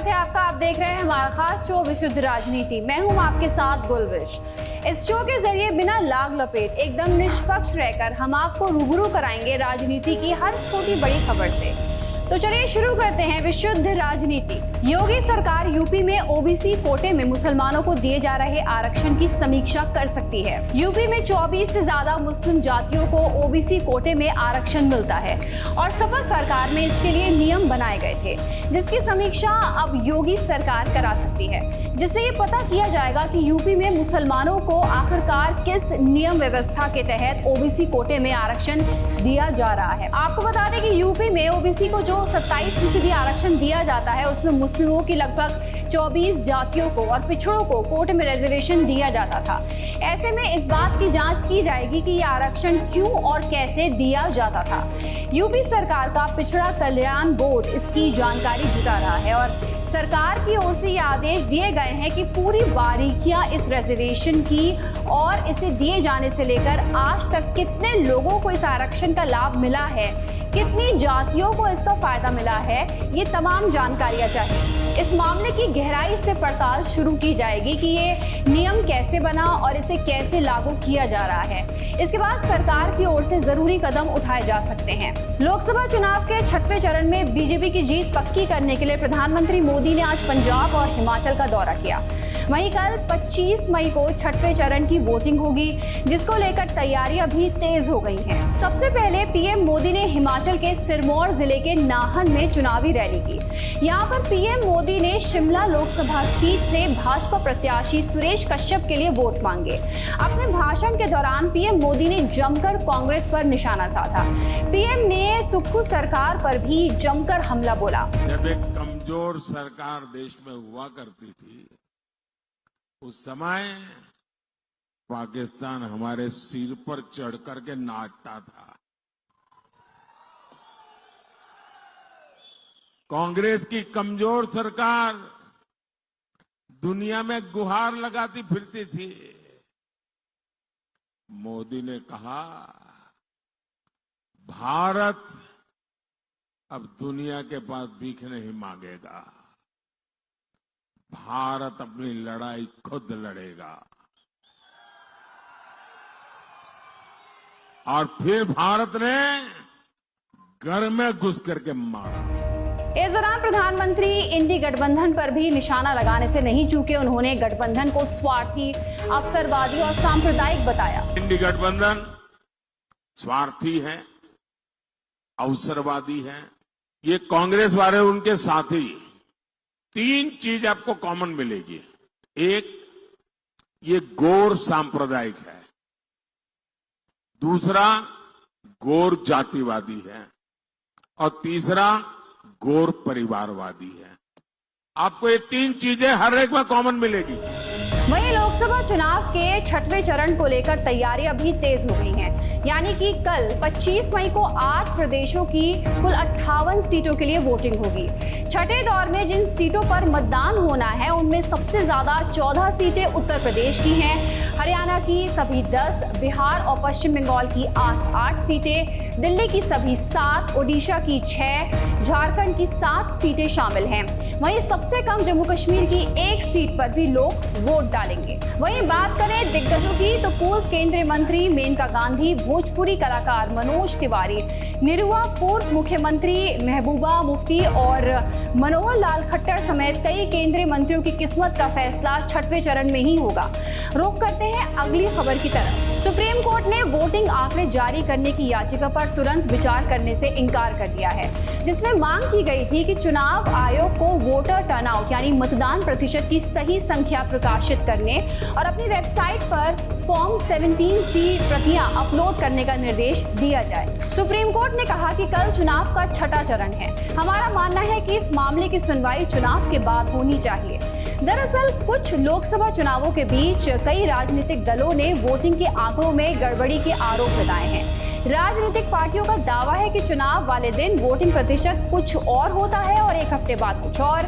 है आपका। आप देख रहे हैं हमारा खास शो विशुद्ध राजनीति। मैं हूं आपके साथ गुलविश। इस शो के जरिए बिना लाग लपेट एकदम निष्पक्ष रहकर हम आपको रूबरू कराएंगे राजनीति की हर छोटी बड़ी खबर से। तो चलिए शुरू करते हैं विशुद्ध राजनीति। योगी सरकार यूपी में ओबीसी कोटे में मुसलमानों को दिए जा रहे आरक्षण की समीक्षा कर सकती है। यूपी में 24 से ज्यादा मुस्लिम जातियों को ओबीसी कोटे में आरक्षण मिलता है और सपा सरकार में इसके लिए नियम बनाए गए थे, जिसकी समीक्षा अब योगी सरकार करा सकती है, जिससे ये पता किया जाएगा कि यूपी में मुसलमानों को आखिरकार किस नियम व्यवस्था के तहत ओबीसी कोटे में आरक्षण दिया जा रहा है। आपको बता दें कि यूपी में ओबीसी को जो 27% आरक्षण दिया जाता है, उसमें मुस्लिमों की लगभग 24 जातियों को और पिछड़ों को कोटे में रिजर्वेशन दिया जाता था। ऐसे में इस बात की जांच की जाएगी कि यह आरक्षण क्यों और कैसे दिया जाता था। यूपी सरकार का पिछड़ा कल्याण बोर्ड इसकी जानकारी जुटा रहा है और सरकार की ओर से ये आदेश दिए गए हैं कि पूरी बारीकियां इस रिजर्वेशन की और इसे दिए जाने से लेकर आज तक कितने लोगों को इस आरक्षण का लाभ मिला है, कितनी जातियों को इसका फायदा मिला है, ये तमाम जानकारियां चाहिए। इस मामले की गहराई से पड़ताल शुरू की जाएगी कि ये नियम कैसे बना और इसे कैसे लागू किया जा रहा है। इसके बाद सरकार की ओर से जरूरी कदम उठाए जा सकते हैं। लोकसभा चुनाव के 6वें चरण में बीजेपी की जीत पक्की करने के लिए प्रधानमंत्री मोदी ने आज पंजाब और हिमाचल का दौरा किया। वहीं कल 25 मई को 6वें चरण की वोटिंग होगी, जिसको लेकर तैयारियां भी तेज हो गई हैं। सबसे पहले पीएम मोदी ने हिमाचल के सिरमौर जिले के नाहन में चुनावी रैली की। यहां पर पीएम मोदी ने शिमला लोकसभा सीट से भाजपा प्रत्याशी सुरेश कश्यप के लिए वोट मांगे। अपने भाषण के दौरान पीएम मोदी ने जमकर कांग्रेस पर निशाना साधा। पीएम ने सुक्खू सरकार पर भी जमकर हमला बोला। जब एक कमजोर सरकार देश में हुआ करती थी, उस समय पाकिस्तान हमारे सिर पर चढ़ करके नाचता था। कांग्रेस की कमजोर सरकार दुनिया में गुहार लगाती फिरती थी। मोदी ने कहा, भारत अब दुनिया के पास भीख नहीं मांगेगा, भारत अपनी लड़ाई खुद लड़ेगा। और फिर भारत ने घर में घुस करके मारा। इस दौरान प्रधानमंत्री इंडी गठबंधन पर भी निशाना लगाने से नहीं चूके। उन्होंने गठबंधन को स्वार्थी, अवसरवादी और सांप्रदायिक बताया। इंडी गठबंधन स्वार्थी है, अवसरवादी है। ये कांग्रेस वाले उनके साथी। 3 चीज आपको कॉमन मिलेगी। एक, ये गौर सांप्रदायिक है। दूसरा, गौर जातिवादी है। और तीसरा, गौर परिवारवादी है। आपको ये 3 चीजें हर एक में कॉमन मिलेगी। वहीं लोकसभा चुनाव के 6वें चरण को लेकर तैयारियां भी तेज हो गई हैं। यानी कि कल 25 मई को 8 प्रदेशों की कुल 58 सीटों के लिए वोटिंग होगी। छठे दौर में जिन सीटों पर मतदान होना है, उनमें सबसे ज्यादा 14 सीटें उत्तर प्रदेश की हैं, हरियाणा की सभी 10, बिहार और पश्चिम बंगाल की 8 सीटें, दिल्ली की सभी 7, ओडिशा की 6, झारखंड की 7 सीटें शामिल हैं। वहीं सबसे कम जम्मू कश्मीर की 1 सीट पर भी लोग वोट डालेंगे। वहीं बात करें दिग्गजों की, तो पूर्व केंद्रीय मंत्री मेनका गांधी, भोजपुरी कलाकार मनोज तिवारी, निरुआ पूर्व मुख्यमंत्री महबूबा मुफ्ती और मनोहर लाल खट्टर समेत कई केंद्रीय मंत्रियों की किस्मत का फैसला 6वें चरण में ही होगा। रुख करते हैं अगली खबर की तरफ। सुप्रीम कोर्ट ने वोटिंग आंकड़े जारी करने की याचिका पर तुरंत विचार करने से इनकार कर दिया है, जिसमें मांग की गई थी कि चुनाव आयोग को वोटर टर्नआउट यानी मतदान प्रतिशत की सही संख्या प्रकाशित करने और अपनी वेबसाइट पर फॉर्म 17C प्रतियां अपलोड करने का निर्देश दिया जाए। सुप्रीम कोर्ट ने कहा कि कल चुनाव का 6वां चरण है। हमारा मानना है कि इस मामले की सुनवाई चुनाव के बाद होनी चाहिए। दरअसल कुछ लोकसभा चुनावों के बीच कई राजनीतिक दलों ने वोटिंग के आंकड़ों में गड़बड़ी के आरोप लगाए हैं। राजनीतिक पार्टियों का दावा है कि चुनाव वाले दिन वोटिंग प्रतिशत कुछ और होता है और 1 हफ्ते बाद कुछ और।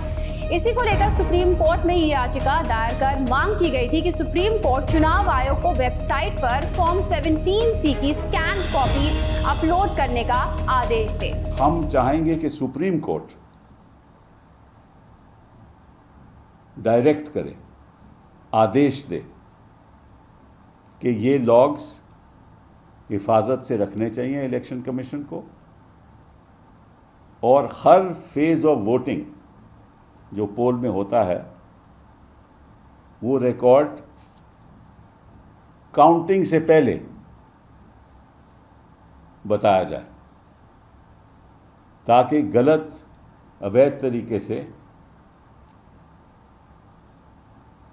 इसी को लेकर सुप्रीम कोर्ट में ये याचिका दायर कर मांग की गई थी कि सुप्रीम कोर्ट चुनाव आयोग को वेबसाइट पर फॉर्म 17C की स्कैन कॉपी अपलोड करने का आदेश दे। हम चाहेंगे कि सुप्रीम कोर्ट डायरेक्ट करे, आदेश दे कि ये लॉग्स हिफाजत से रखने चाहिए इलेक्शन कमीशन को, और हर फेज ऑफ वोटिंग जो पोल में होता है वो रिकॉर्ड काउंटिंग से पहले बताया जाए, ताकि गलत अवैध तरीके से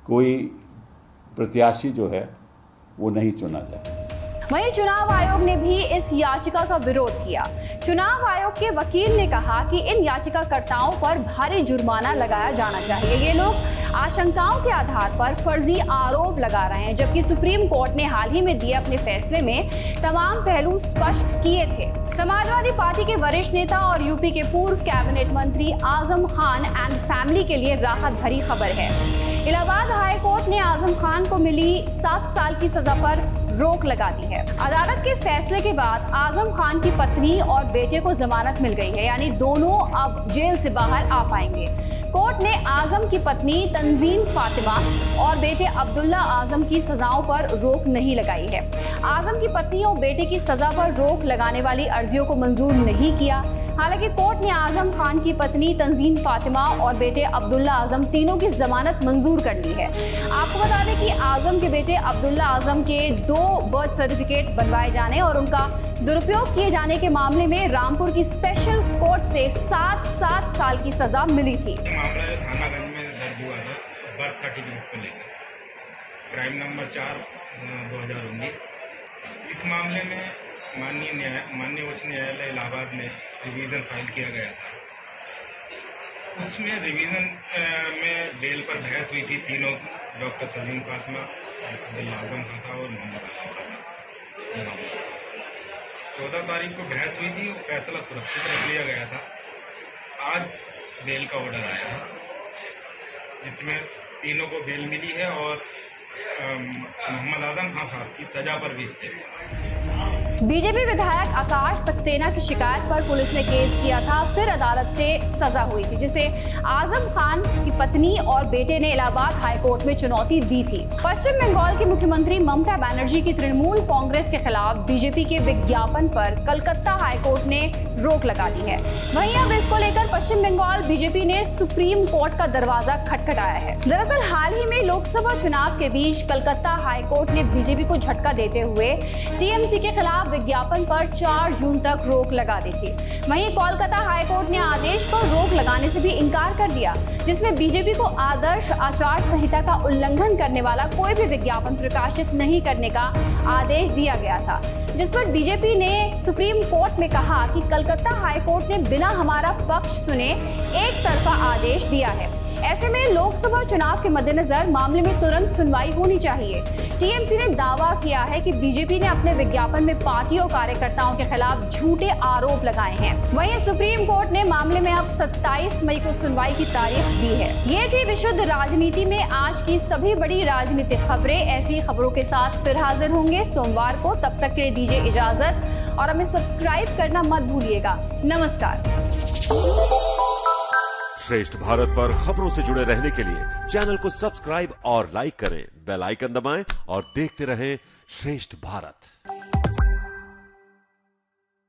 कोई प्रत्याशी जो है वो नहीं चुना जाए। वहीं चुनाव आयोग ने भी इस याचिका का विरोध किया। चुनाव आयोग के वकील ने कहा कि इन याचिकाकर्ताओं पर भारी जुर्माना लगाया जाना चाहिए। ये लोग आशंकाओं के आधार पर फर्जी आरोप लगा रहे हैं, जबकि सुप्रीम कोर्ट ने हाल ही में दिए अपने फैसले में तमाम पहलू स्पष्ट किए थे। समाजवादी पार्टी के वरिष्ठ नेता और यूपी के पूर्व कैबिनेट मंत्री आजम खान एंड फैमिली के लिए राहत भरी खबर है। इलाहाबाद हाई कोर्ट ने आजम खान को मिली 7 साल की सजा पर रोक लगा दी है। अदालत के फैसले के बाद आजम खान की पत्नी और बेटे को जमानत मिल गई है, यानी दोनों अब जेल से बाहर आ पाएंगे। कोर्ट ने आजम की पत्नी तंजीम फातिमा और बेटे अब्दुल्ला आजम की सजाओं पर रोक नहीं लगाई है। आजम की पत्नी और बेटे की सजा पर रोक लगाने वाली अर्जियों को मंजूर नहीं किया। हालांकि कोर्ट ने आजम खान की पत्नी तंजीम फातिमा और बेटे अब्दुल्ला आजम तीनों की जमानत मंजूर कर ली है। आपको बता दें कि आजम के बेटे अब्दुल्ला आजम के 2 बर्थ सर्टिफिकेट बनवाए जाने और उनका दुरुपयोग किए जाने के मामले में रामपुर की स्पेशल कोर्ट से 7 साल की सजा मिली थी। मामला जो थानागंज में दर्ज हुआ था बर्थ सर्टिफिकेट को लेकर, क्राइम नंबर 4/2019, इस मामले में माननीय उच्च न्यायालय इलाहाबाद में रिवीजन फाइल किया गया था। उसमें रिवीजन में बेल पर बहस हुई थी तीनों की, डॉक्टर तंजीम फातिमा, अब्दुल्ला आजम खान साहब और मोहम्मद आजम खान साहब। 14 तारीख को बहस हुई थी, फैसला सुरक्षित रख लिया गया था। आज बेल का ऑर्डर आया है, जिसमें तीनों को बेल मिली है और मोहम्मद आजम खान साहब की सजा पर भी स्टे हुआ। बीजेपी विधायक आकाश सक्सेना की शिकायत पर पुलिस ने केस किया था, फिर अदालत से सजा हुई थी, जिसे आजम खान की पत्नी और बेटे ने इलाहाबाद हाईकोर्ट में चुनौती दी थी। पश्चिम बंगाल की मुख्यमंत्री ममता बनर्जी की तृणमूल कांग्रेस के खिलाफ बीजेपी के विज्ञापन पर कलकत्ता हाईकोर्ट ने रोक लगा दी है। वहीं अब इसको लेकर पश्चिम बंगाल बीजेपी ने सुप्रीम कोर्ट का दरवाजा खटखटाया है। दरअसल हाल ही में लोकसभा चुनाव के बीच कलकत्ता हाईकोर्ट ने बीजेपी को झटका देते हुए टीएमसी के खिलाफ विज्ञापन पर 4 जून तक रोक लगा दी थी। वहीं कोलकाता हाईकोर्ट ने आदेश पर रोक लगाने से भी इनकार कर दिया, जिसमें बीजेपी को आदर्श आचार संहिता का उल्लंघन करने वाला कोई भी विज्ञापन प्रकाशित नहीं करने का आदेश दिया गया था, जिस पर बीजेपी ने सुप्रीम कोर्ट में कहा कि कलकत्ता हाईकोर्ट ने बिना हमारा पक्ष सुने एक तरफा आदेश दिया है। ऐसे में लोकसभा चुनाव के मद्देनजर मामले में तुरंत सुनवाई होनी चाहिए। टीएमसी ने दावा किया है कि बीजेपी ने अपने विज्ञापन में पार्टी और कार्यकर्ताओं के खिलाफ झूठे आरोप लगाए हैं। वहीं सुप्रीम कोर्ट ने मामले में अब 27 मई को सुनवाई की तारीख दी है। ये थी विशुद्ध राजनीति में आज की सभी बड़ी राजनीतिक खबरें। ऐसी खबरों के साथ फिर हाजिर होंगे सोमवार को। तब तक के लिए दीजिए इजाजत और हमें सब्सक्राइब करना मत भूलिएगा। नमस्कार। श्रेष्ठ भारत पर खबरों से जुड़े रहने के लिए चैनल को सब्सक्राइब और लाइक करें, बेल आइकन दबाएं और देखते रहें श्रेष्ठ भारत।